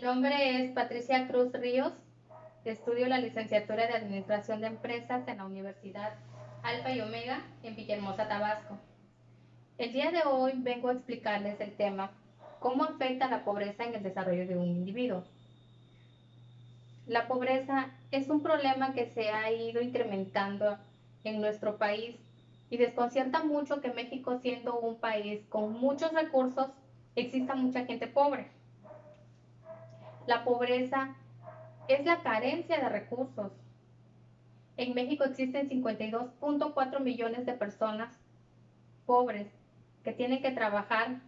nombre es Patricia Cruz Ríos. Estudio la licenciatura de Administración de Empresas en la Universidad Alfa y Omega en Villahermosa, Tabasco. El día de hoy vengo a explicarles el tema ¿cómo afecta la pobreza en el desarrollo de un individuo? La pobreza es un problema que se ha ido incrementando en nuestro país y desconcierta mucho que México, siendo un país con muchos recursos, exista mucha gente pobre. La pobreza es la carencia de recursos. En México existen 52.4 millones de personas pobres que tienen que trabajar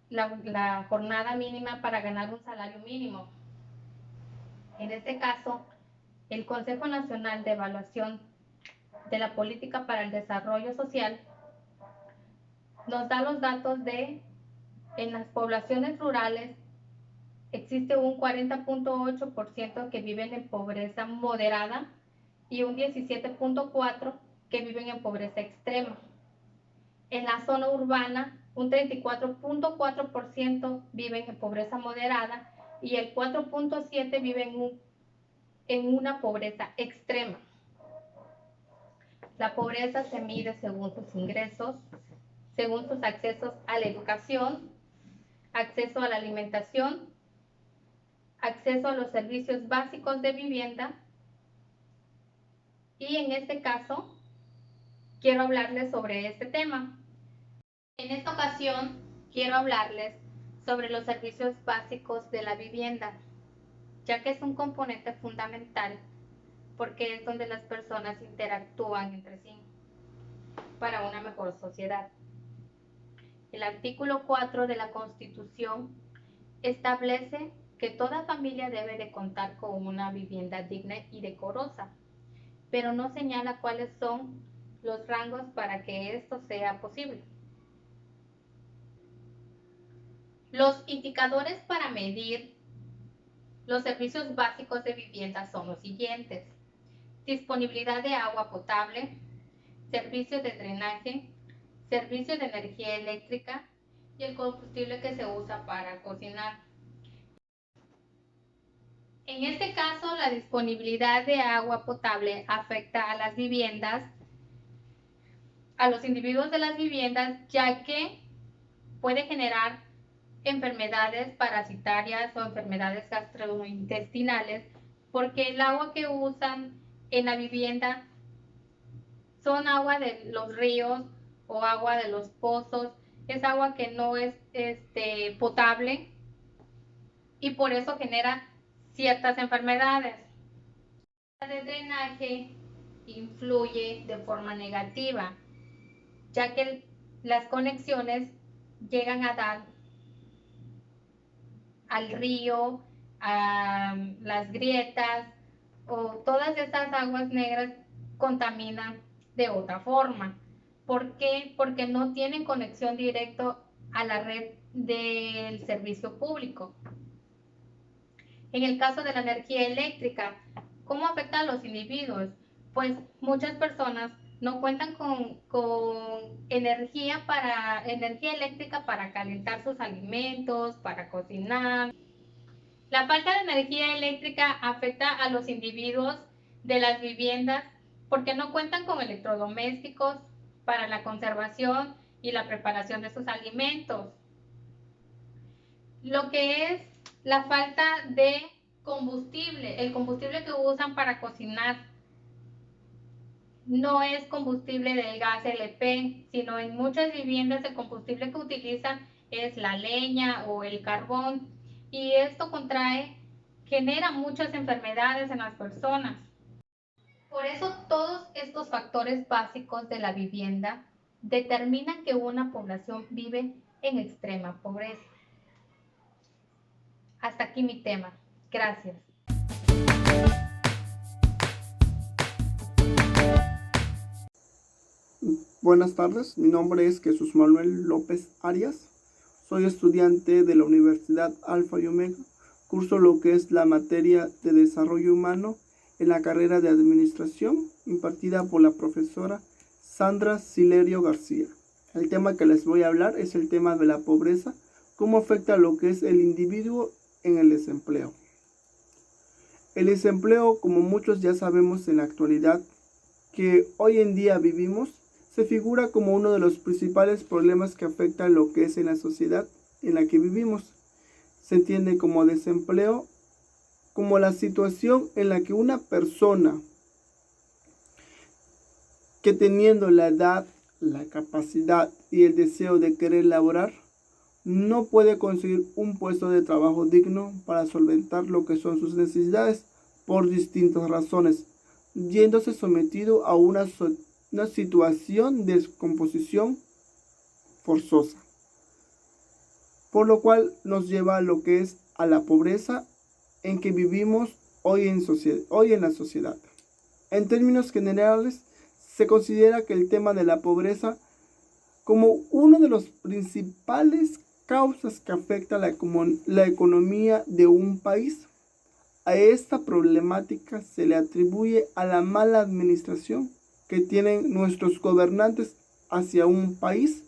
la jornada mínima para ganar un salario mínimo. En este caso, el Consejo Nacional de Evaluación de la Política para el Desarrollo Social nos da los datos de en las poblaciones rurales existe un 40.8% que viven en pobreza moderada y un 17.4% que viven en pobreza extrema. En la zona urbana, un 34.4% viven en pobreza moderada y el 4.7% viven en una pobreza extrema. La pobreza se mide según sus ingresos, según sus accesos a la educación, acceso a la alimentación, acceso a los servicios básicos de vivienda. Y en este caso, quiero hablarles sobre este tema. En esta ocasión, quiero hablarles sobre los servicios básicos de la vivienda, ya que es un componente fundamental porque es donde las personas interactúan entre sí para una mejor sociedad. El artículo 4 de la Constitución establece que toda familia debe de contar con una vivienda digna y decorosa, pero no señala cuáles son los rangos para que esto sea posible. Los indicadores para medir los servicios básicos de vivienda son los siguientes: disponibilidad de agua potable, servicios de drenaje, servicios de energía eléctrica y el combustible que se usa para cocinar. En este caso, la disponibilidad de agua potable afecta a las viviendas, a los individuos de las viviendas, ya que puede generar enfermedades parasitarias o enfermedades gastrointestinales, porque el agua que usan en la vivienda son agua de los ríos o agua de los pozos, es agua que no es potable y por eso genera ciertas enfermedades. La de drenaje influye de forma negativa, ya que las conexiones llegan a dar al río, a las grietas, o todas estas aguas negras contaminan de otra forma. ¿Por qué? Porque no tienen conexión directa a la red del servicio público. En el caso de la energía eléctrica, ¿cómo afecta a los individuos? Pues muchas personas no cuentan con energía eléctrica para calentar sus alimentos, para cocinar. La falta de energía eléctrica afecta a los individuos de las viviendas porque no cuentan con electrodomésticos para la conservación y la preparación de sus alimentos. Lo que es la falta de combustible, el combustible que usan para cocinar no es combustible del gas LP, sino en muchas viviendas el combustible que utilizan es la leña o el carbón, y esto genera muchas enfermedades en las personas. Por eso todos estos factores básicos de la vivienda determinan que una población vive en extrema pobreza. Hasta aquí mi tema. Gracias. Buenas tardes, mi nombre es Jesús Manuel López Arias. Soy estudiante de la Universidad Alfa y Omega. Curso lo que es la materia de desarrollo humano en la carrera de administración impartida por la profesora Sandra Silerio García. El tema que les voy a hablar es el tema de la pobreza, cómo afecta a lo que es el individuo en el desempleo. El desempleo, como muchos ya sabemos en la actualidad que hoy en día vivimos, se figura como uno de los principales problemas que afecta lo que es en la sociedad en la que vivimos. Se entiende como desempleo como la situación en la que una persona que teniendo la edad, la capacidad y el deseo de querer laborar, no puede conseguir un puesto de trabajo digno para solventar lo que son sus necesidades por distintas razones, yéndose sometido a una situación de descomposición forzosa, por lo cual nos lleva a lo que es a la pobreza en que vivimos hoy en la sociedad. En términos generales, se considera que el tema de la pobreza como uno de los principales causas que afecta la economía de un país. A esta problemática se le atribuye a la mala administración que tienen nuestros gobernantes hacia un país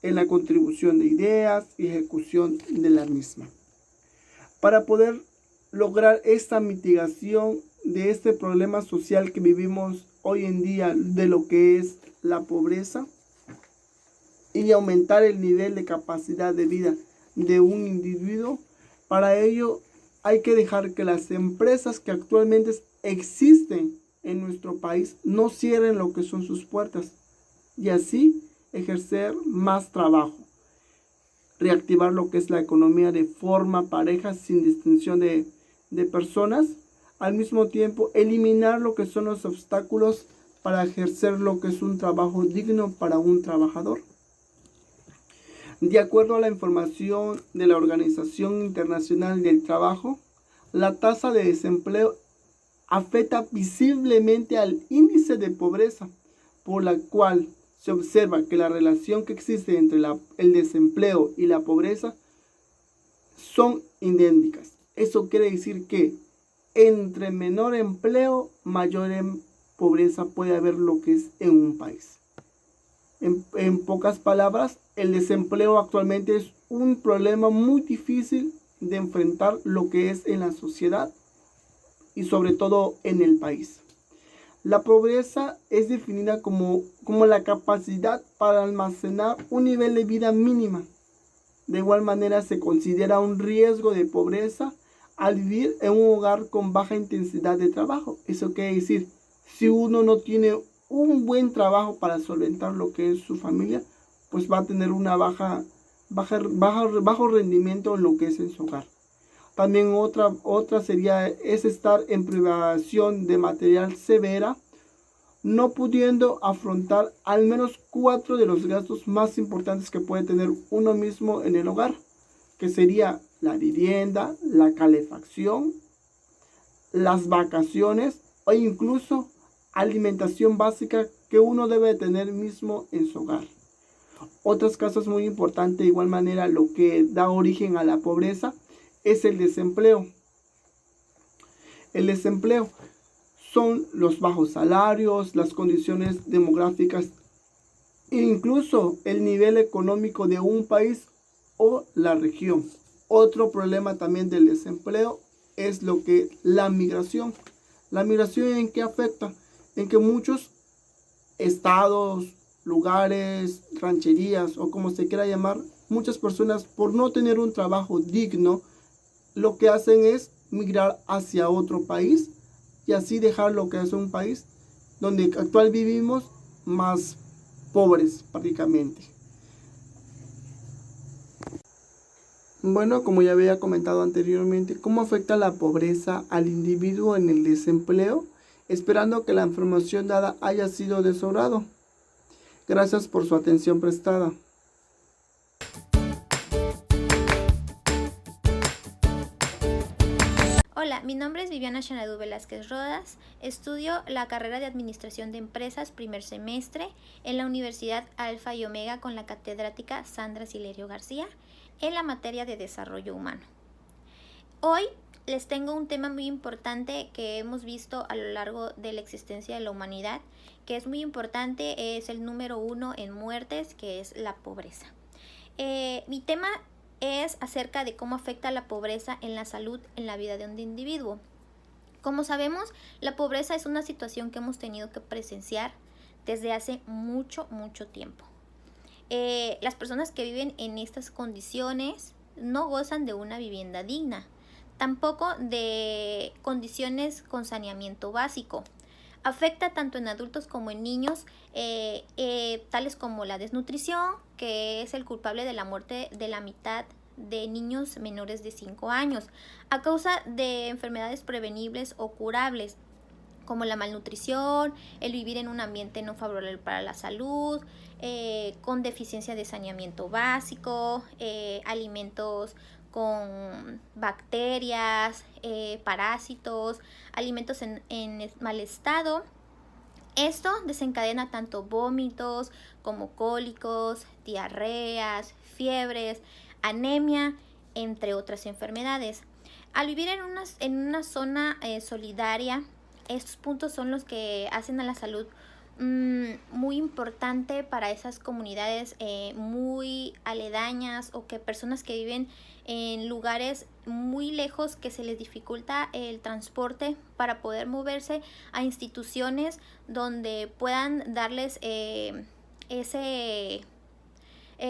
en la contribución de ideas y ejecución de la misma. Para poder lograr esta mitigación de este problema social que vivimos hoy en día de lo que es la pobreza y aumentar el nivel de capacidad de vida de un individuo, para ello hay que dejar que las empresas que actualmente existen en nuestro país no cierren lo que son sus puertas y así ejercer más trabajo, reactivar lo que es la economía de forma pareja sin distinción de personas, al mismo tiempo eliminar lo que son los obstáculos para ejercer lo que es un trabajo digno para un trabajador. De acuerdo a la información de la Organización Internacional del Trabajo, la tasa de desempleo afecta visiblemente al índice de pobreza, por la cual se observa que la relación que existe entre el desempleo y la pobreza son idénticas. Eso quiere decir que entre menor empleo, mayor pobreza puede haber lo que es en un país. En pocas palabras, el desempleo actualmente es un problema muy difícil de enfrentar lo que es en la sociedad y sobre todo en el país. La pobreza es definida como la capacidad para almacenar un nivel de vida mínima. De igual manera se considera un riesgo de pobreza al vivir en un hogar con baja intensidad de trabajo. Eso quiere decir, si uno no tiene un buen trabajo para solventar lo que es su familia, pues va a tener una bajo rendimiento en lo que es en su hogar. También otra sería estar en privación de material severa, no pudiendo afrontar al menos 4 de los gastos más importantes que puede tener uno mismo en el hogar, que sería la vivienda, la calefacción, las vacaciones o incluso alimentación básica que uno debe tener mismo en su hogar. Otras causas muy importantes, de igual manera, lo que da origen a la pobreza es el desempleo. El desempleo son los bajos salarios, las condiciones demográficas e incluso el nivel económico de un país o la región. Otro problema también del desempleo es lo que la migración. ¿La migración en qué afecta? En que muchos estados, lugares, rancherías o como se quiera llamar, muchas personas por no tener un trabajo digno, lo que hacen es migrar hacia otro país y así dejar lo que es un país donde actual vivimos más pobres prácticamente. Bueno, como ya había comentado anteriormente, ¿cómo afecta la pobreza al individuo en el desempleo? Esperando que la información dada haya sido de su agrado. Gracias por su atención prestada. Hola, mi nombre es Viviana Xanadu Velázquez Rodas, estudio la carrera de Administración de Empresas primer semestre en la Universidad Alfa y Omega con la catedrática Sandra Silerio García en la materia de Desarrollo Humano. Hoy les tengo un tema muy importante que hemos visto a lo largo de la existencia de la humanidad, que es muy importante, es el número 1 en muertes, que es la pobreza. Mi tema es acerca de cómo afecta la pobreza en la salud en la vida de un individuo. Como sabemos, la pobreza es una situación que hemos tenido que presenciar desde hace mucho tiempo. Las personas que viven en estas condiciones no gozan de una vivienda digna, tampoco de condiciones con saneamiento básico. Afecta tanto en adultos como en niños, tales como la desnutrición, que es el culpable de la muerte de la mitad de niños menores de 5 años, a causa de enfermedades prevenibles o curables, como la malnutrición, el vivir en un ambiente no favorable para la salud, con deficiencia de saneamiento básico, alimentos con bacterias, parásitos, alimentos en mal estado. Esto desencadena tanto vómitos como cólicos, diarreas, fiebres, anemia, entre otras enfermedades. Al vivir en una zona solidaria, estos puntos son los que hacen a la salud muy importante para esas comunidades muy aledañas, o que personas que viven en lugares muy lejos, que se les dificulta el transporte para poder moverse a instituciones donde puedan darles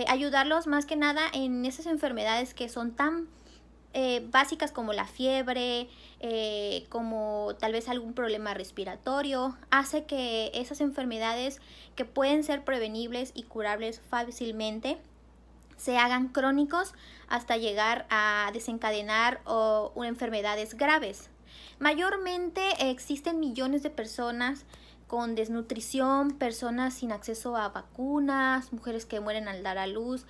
ayudarlos más que nada en esas enfermedades que son tan básicas, como la fiebre, como tal vez algún problema respiratorio. Hace que esas enfermedades, que pueden ser prevenibles y curables fácilmente, se hagan crónicos hasta llegar a desencadenar enfermedades graves. Mayormente existen millones de personas con desnutrición, personas sin acceso a vacunas, mujeres que mueren al dar a luz,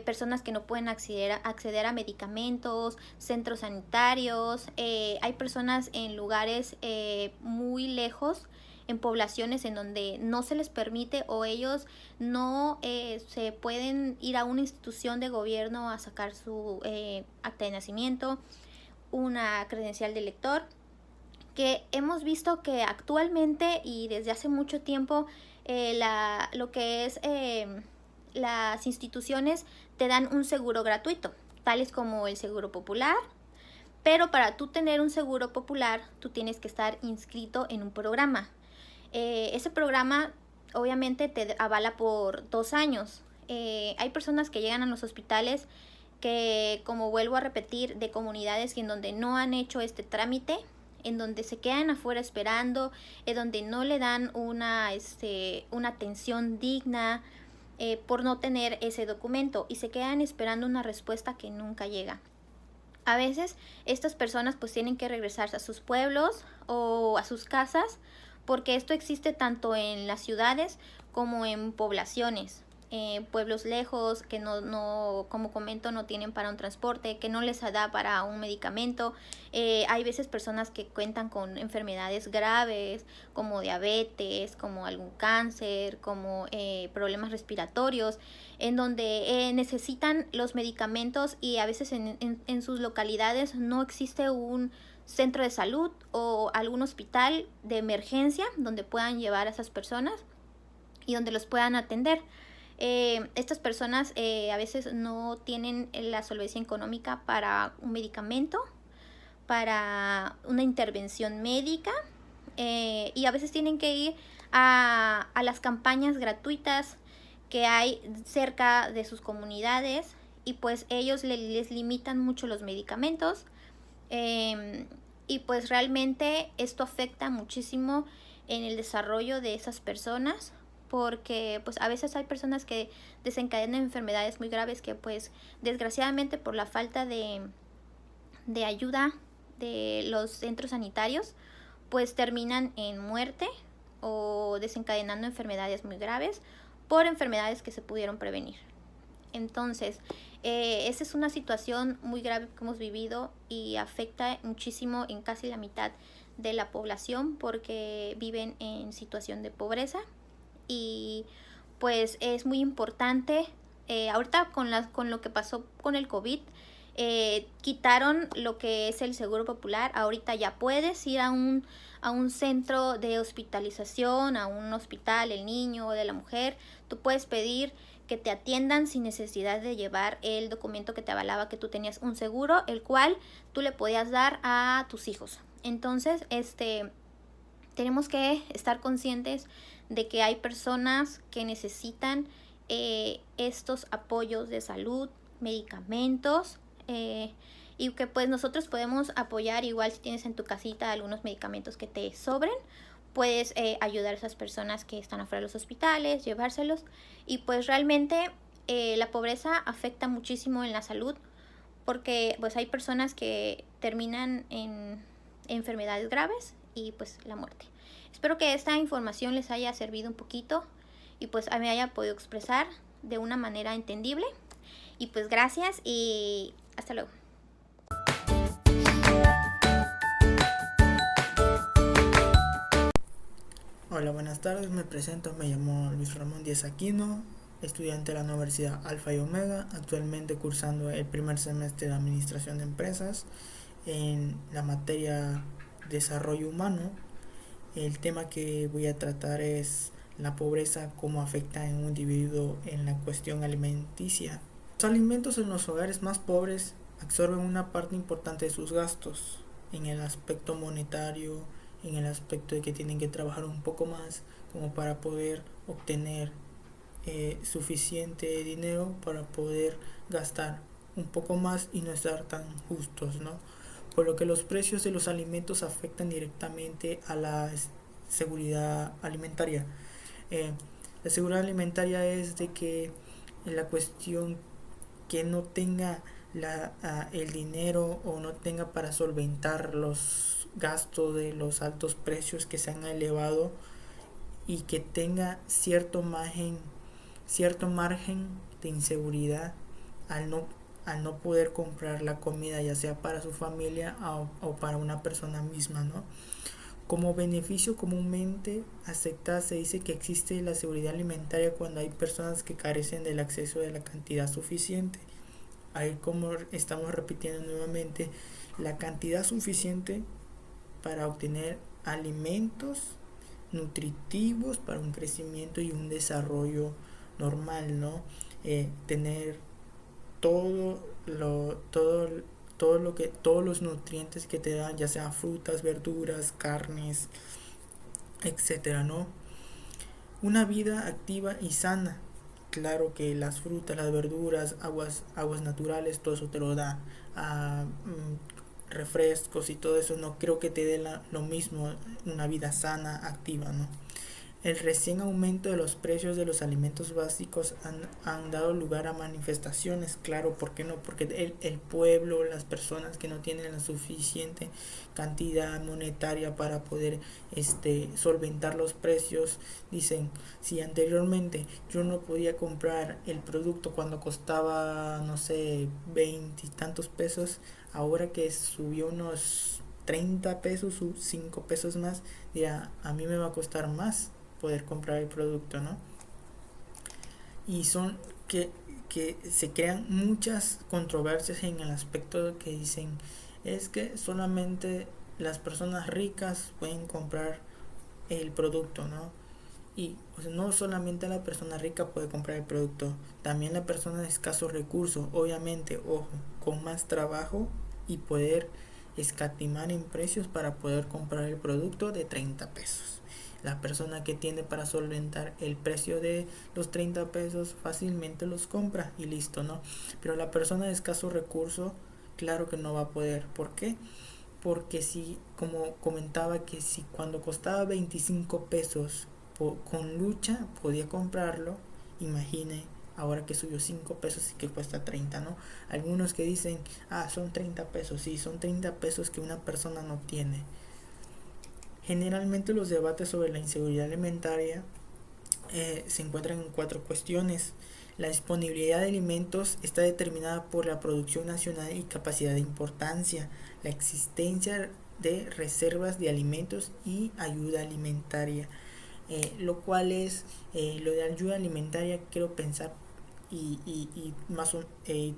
personas que no pueden acceder a medicamentos, centros sanitarios. Hay personas en lugares muy lejos, en poblaciones en donde no se les permite, o ellos no se pueden ir a una institución de gobierno a sacar su acta de nacimiento, una credencial de lector, que hemos visto que actualmente y desde hace mucho tiempo lo que es las instituciones te dan un seguro gratuito, tales como el seguro popular. Pero para tú tener un seguro popular, tú tienes que estar inscrito en un programa. Ese programa obviamente te avala por 2 años. Hay personas que llegan a los hospitales que, como vuelvo a repetir, de comunidades en donde no han hecho este trámite, en donde se quedan afuera esperando, en donde no le dan una atención digna por no tener ese documento, y se quedan esperando una respuesta que nunca llega. A veces estas personas pues tienen que regresarse a sus pueblos o a sus casas, porque esto existe tanto en las ciudades como en poblaciones. Pueblos lejos que no, como comento, no tienen para un transporte, que no les da para un medicamento. Hay veces personas que cuentan con enfermedades graves, como diabetes, como algún cáncer, como problemas respiratorios, en donde necesitan los medicamentos, y a veces en sus localidades no existe un centro de salud o algún hospital de emergencia donde puedan llevar a esas personas y donde los puedan atender. Estas personas a veces no tienen la solvencia económica para un medicamento, para una intervención médica, y a veces tienen que ir a las campañas gratuitas que hay cerca de sus comunidades, y pues ellos les limitan mucho los medicamentos, y pues realmente esto afecta muchísimo en el desarrollo de esas personas, porque pues a veces hay personas que desencadenan enfermedades muy graves que pues desgraciadamente por la falta de ayuda de los centros sanitarios pues terminan en muerte o desencadenando enfermedades muy graves por enfermedades que se pudieron prevenir. Entonces, esa es una situación muy grave que hemos vivido y afecta muchísimo en casi la mitad de la población, porque viven en situación de pobreza. Y pues es muy importante, ahorita con lo que pasó con el COVID, Quitaron lo que es el seguro popular. Ahorita ya puedes ir a un centro de hospitalización, a un hospital, el niño o de la mujer. Tú puedes pedir que te atiendan sin necesidad de llevar el documento que te avalaba que tú tenías un seguro, el cual tú le podías dar a tus hijos. Entonces, tenemos que estar conscientes de que hay personas que necesitan estos apoyos de salud, medicamentos, y que pues nosotros podemos apoyar. Igual si tienes en tu casita algunos medicamentos que te sobren, puedes ayudar a esas personas que están afuera de los hospitales, llevárselos. Y pues realmente la pobreza afecta muchísimo en la salud, porque pues hay personas que terminan en enfermedades graves y pues la muerte. Espero que esta información les haya servido un poquito y pues me haya podido expresar de una manera entendible. Y pues gracias y hasta luego. Hola, buenas tardes, me presento, me llamo Luis Ramón Díaz Aquino, estudiante de la Universidad Alfa y Omega, actualmente cursando el primer semestre de Administración de Empresas en la materia Desarrollo Humano. El tema que voy a tratar es la pobreza, cómo afecta en un individuo en la cuestión alimenticia. Los alimentos en los hogares más pobres absorben una parte importante de sus gastos en el aspecto monetario, en el aspecto de que tienen que trabajar un poco más como para poder obtener suficiente dinero para poder gastar un poco más y no estar tan justos, ¿no? Por lo que los precios de los alimentos afectan directamente a la seguridad alimentaria. La seguridad alimentaria es de que la cuestión que no tenga el dinero o no tenga para solventar los gastos de los altos precios que se han elevado, y que tenga cierto margen de inseguridad al no poder comprar la comida, ya sea para su familia o para una persona misma, ¿no? Como beneficio comúnmente aceptado se dice que existe la seguridad alimentaria cuando hay personas que carecen del acceso de la cantidad suficiente. Ahí, como estamos repitiendo nuevamente, la cantidad suficiente para obtener alimentos nutritivos para un crecimiento y un desarrollo normal, ¿no? Tener todos los nutrientes que te dan, ya sean frutas, verduras, carnes, etcétera, ¿no? Una vida activa y sana. Claro que las frutas, las verduras, aguas naturales, todo eso te lo da. Refrescos y todo eso, no creo que te dé lo mismo una vida sana, activa, ¿no? El recién aumento de los precios de los alimentos básicos han dado lugar a manifestaciones. Claro, ¿por qué no? Porque el pueblo, las personas que no tienen la suficiente cantidad monetaria para poder solventar los precios, dicen, si anteriormente yo no podía comprar el producto cuando costaba, no sé, 20 y tantos pesos, ahora que subió unos 30 pesos o 5 pesos más, dirá, a mí me va a costar más poder comprar el producto, ¿no? Y son que se crean muchas controversias en el aspecto de que dicen, es que solamente las personas ricas pueden comprar el producto, ¿no? Y pues, no solamente la persona rica puede comprar el producto, también la persona de escasos recursos, obviamente, ojo, con más trabajo y poder escatimar en precios para poder comprar el producto de 30 pesos. La persona que tiene para solventar el precio de los 30 pesos fácilmente los compra y listo, ¿no? Pero la persona de escasos recursos, claro que no va a poder. ¿Por qué? Porque si, como comentaba, que si cuando costaba 25 pesos con lucha podía comprarlo, imagine ahora que subió 5 pesos y que cuesta 30, ¿no? Algunos que dicen, son 30 pesos, sí, son 30 pesos que una persona no tiene. Generalmente los debates sobre la inseguridad alimentaria se encuentran en 4 cuestiones. La disponibilidad de alimentos está determinada por la producción nacional y capacidad de importancia, la existencia de reservas de alimentos y ayuda alimentaria. Lo cual es, lo de ayuda alimentaria, quiero pensar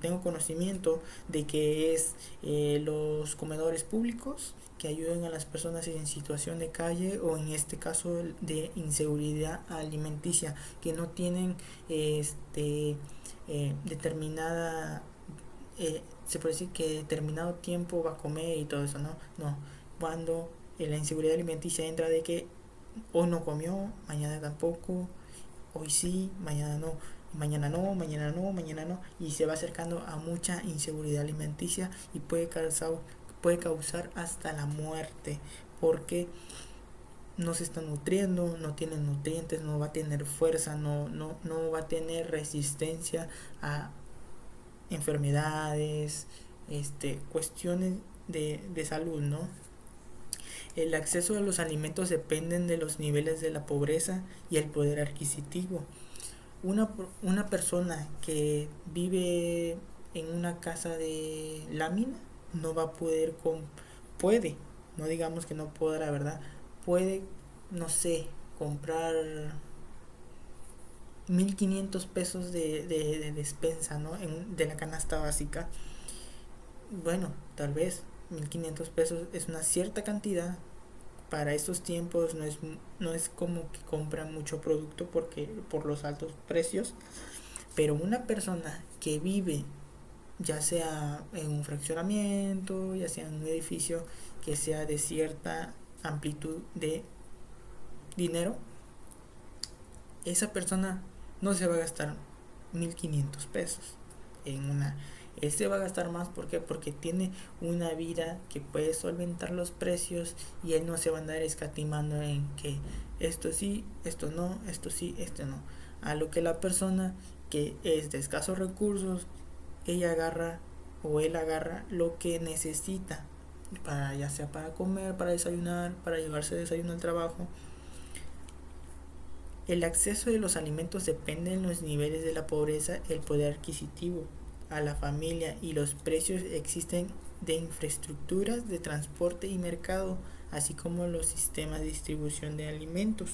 tengo conocimiento de que es los comedores públicos que ayuden a las personas en situación de calle o en este caso de inseguridad alimenticia, que no tienen determinada, se puede decir que determinado tiempo va a comer y todo eso, no, cuando la inseguridad alimenticia entra de que hoy no comió, mañana tampoco, hoy sí, mañana no, y se va acercando a mucha inseguridad alimenticia y puede causar hasta la muerte, porque no se está nutriendo, no tiene nutrientes, no va a tener fuerza, no va a tener resistencia a enfermedades, cuestiones de salud, ¿no? El acceso a los alimentos dependen de los niveles de la pobreza y el poder adquisitivo. Una persona que vive en una casa de lámina no va a poder puede, no digamos que no podrá, ¿verdad? Puede, no sé, comprar 1,500 pesos de despensa, ¿no? De la canasta básica. Bueno, tal vez 1,500 pesos es una cierta cantidad. Para estos tiempos no es como que compran mucho producto por los altos precios, pero una persona que vive ya sea en un fraccionamiento, ya sea en un edificio que sea de cierta amplitud de dinero, esa persona no se va a gastar 1,500 pesos en una. Él se va a gastar más, ¿por qué? Porque tiene una vida que puede solventar los precios y él no se va a andar escatimando en que esto sí, esto no, esto sí, esto no. A lo que la persona que es de escasos recursos, ella agarra o él agarra lo que necesita, ya sea para comer, para desayunar, para llevarse desayuno al trabajo. El acceso de los alimentos depende de los niveles de la pobreza, el poder adquisitivo a la familia y los precios existen de infraestructuras de transporte y mercado, así como los sistemas de distribución de alimentos.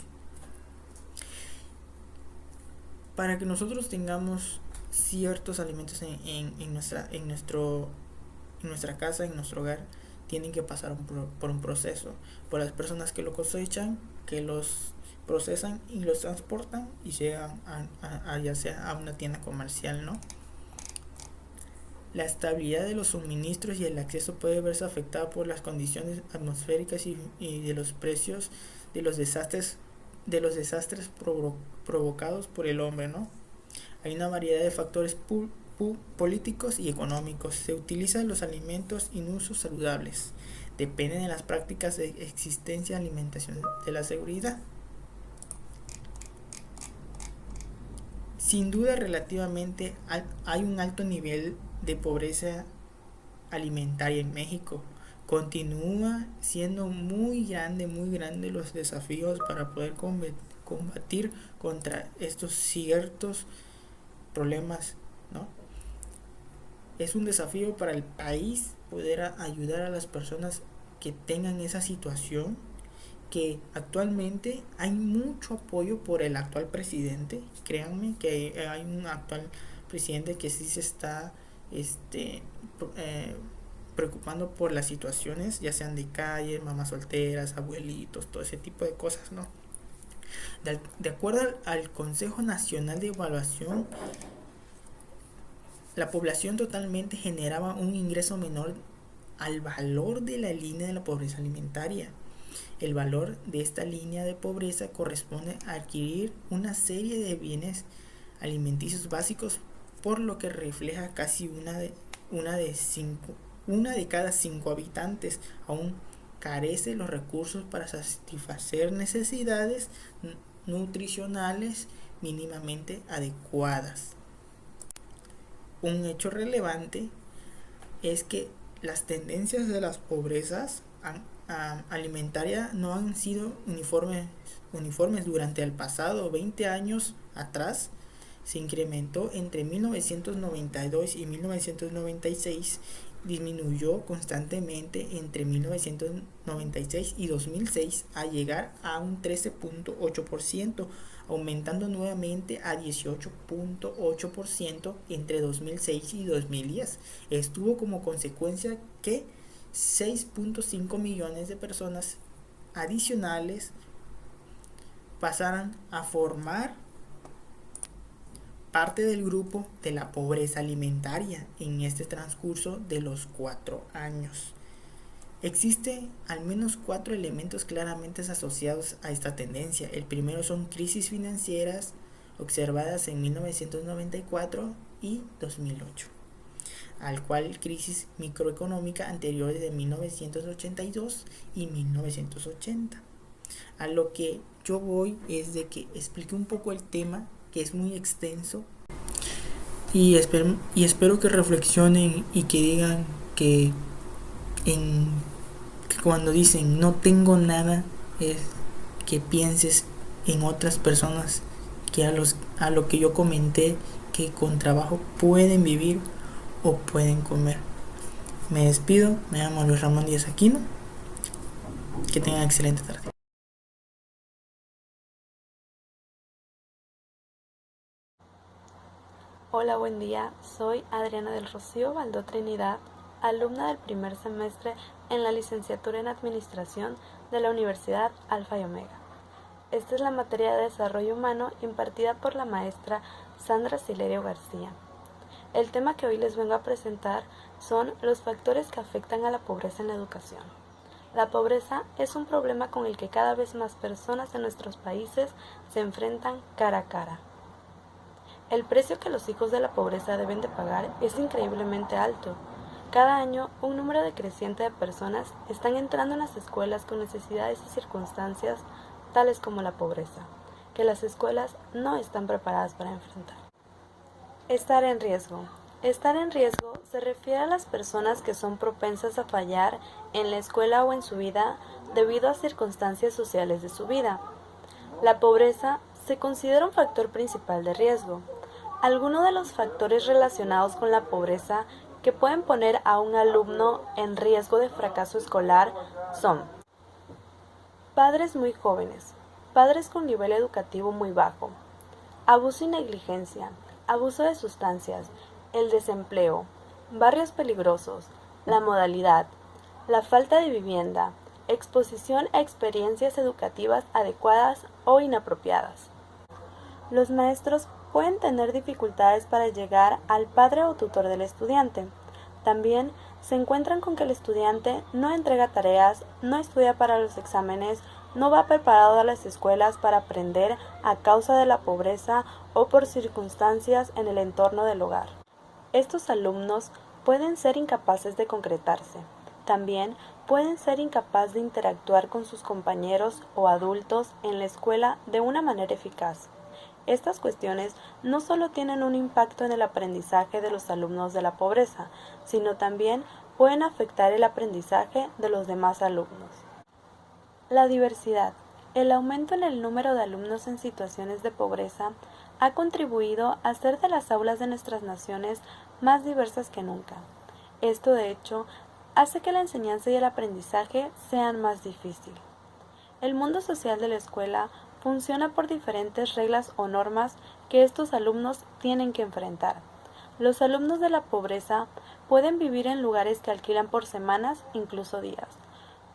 Para que nosotros tengamos ciertos alimentos en nuestra casa, en nuestro hogar, tienen que pasar por un proceso, por las personas que lo cosechan, que los procesan y los transportan y llegan ya sea a una tienda comercial, ¿no? La estabilidad de los suministros y el acceso puede verse afectada por las condiciones atmosféricas y de los precios de los desastres provocados por el hombre, ¿no? Hay una variedad de factores políticos y económicos. Se utilizan los alimentos en usos saludables. Dependen de las prácticas de existencia, alimentación, de la seguridad. Sin duda, relativamente hay un alto nivel de pobreza alimentaria en México. Continúa siendo muy grande los desafíos para poder combatir contra estos ciertos problemas, ¿no? Es un desafío para el país poder ayudar a las personas que tengan esa situación, que actualmente hay mucho apoyo por el actual presidente. Créanme que hay un actual presidente que sí se está preocupando por las situaciones, ya sean de calle, mamás solteras, abuelitos, todo ese tipo de cosas, ¿no? De acuerdo al Consejo Nacional de Evaluación, la población totalmente generaba un ingreso menor al valor de la línea de la pobreza alimentaria. El valor de esta línea de pobreza corresponde a adquirir una serie de bienes alimenticios básicos, por lo que refleja casi una de cada 5 habitantes aún carece los recursos para satisfacer necesidades nutricionales mínimamente adecuadas. Un hecho relevante es que las tendencias de las pobrezas alimentaria no han sido uniformes durante el pasado 20 años atrás. Se incrementó entre 1992 y 1996, disminuyó constantemente entre 1996 y 2006 a llegar a un 13.8%, aumentando nuevamente a 18.8% entre 2006 y 2010. Estuvo como consecuencia que 6.5 millones de personas adicionales pasaran a formar parte del grupo de la pobreza alimentaria en este transcurso de los 4 años. Existen al menos 4 elementos claramente asociados a esta tendencia. El primero son crisis financieras observadas en 1994 y 2008, al cual crisis microeconómica anteriores de 1982 y 1980. A lo que yo voy es de que explique un poco el tema, que es muy extenso, y espero que reflexionen y que digan que cuando dicen no tengo nada, es que pienses en otras personas que a lo que yo comenté, que con trabajo pueden vivir o pueden comer. Me despido, me llamo Luis Ramón Díaz Aquino, que tengan excelente tarde. Hola, buen día. Soy Adriana del Rocío Valdó Trinidad, alumna del primer semestre en la licenciatura en Administración de la Universidad Alfa y Omega. Esta es la materia de Desarrollo Humano impartida por la maestra Sandra Silerio García. El tema que hoy les vengo a presentar son los factores que afectan a la pobreza en la educación. La pobreza es un problema con el que cada vez más personas en nuestros países se enfrentan cara a cara. El precio que los hijos de la pobreza deben de pagar es increíblemente alto. Cada año, un número decreciente de personas están entrando en las escuelas con necesidades y circunstancias tales como la pobreza, que las escuelas no están preparadas para enfrentar. Estar en riesgo. Estar en riesgo se refiere a las personas que son propensas a fallar en la escuela o en su vida debido a circunstancias sociales de su vida. La pobreza se considera un factor principal de riesgo. Algunos de los factores relacionados con la pobreza que pueden poner a un alumno en riesgo de fracaso escolar son padres muy jóvenes, padres con nivel educativo muy bajo, abuso y negligencia, abuso de sustancias, el desempleo, barrios peligrosos, la modalidad, la falta de vivienda, exposición a experiencias educativas adecuadas o inapropiadas. Los maestros pueden tener dificultades para llegar al padre o tutor del estudiante. También se encuentran con que el estudiante no entrega tareas, no estudia para los exámenes, no va preparado a las escuelas para aprender a causa de la pobreza o por circunstancias en el entorno del hogar. Estos alumnos pueden ser incapaces de concretarse. También pueden ser incapaces de interactuar con sus compañeros o adultos en la escuela de una manera eficaz. Estas cuestiones no solo tienen un impacto en el aprendizaje de los alumnos de la pobreza, sino también pueden afectar el aprendizaje de los demás alumnos. La diversidad. El aumento en el número de alumnos en situaciones de pobreza ha contribuido a hacer de las aulas de nuestras naciones más diversas que nunca. Esto, de hecho, hace que la enseñanza y el aprendizaje sean más difíciles. El mundo social de la escuela funciona por diferentes reglas o normas que estos alumnos tienen que enfrentar. Los alumnos de la pobreza pueden vivir en lugares que alquilan por semanas, incluso días.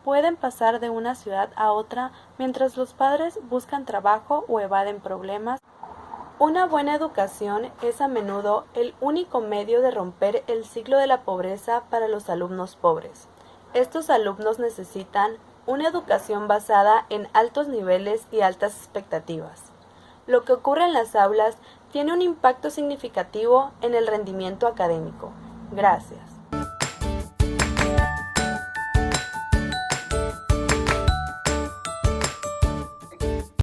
Pueden pasar de una ciudad a otra mientras los padres buscan trabajo o evaden problemas. Una buena educación es a menudo el único medio de romper el ciclo de la pobreza para los alumnos pobres. Estos alumnos necesitan una educación basada en altos niveles y altas expectativas. Lo que ocurre en las aulas tiene un impacto significativo en el rendimiento académico. Gracias.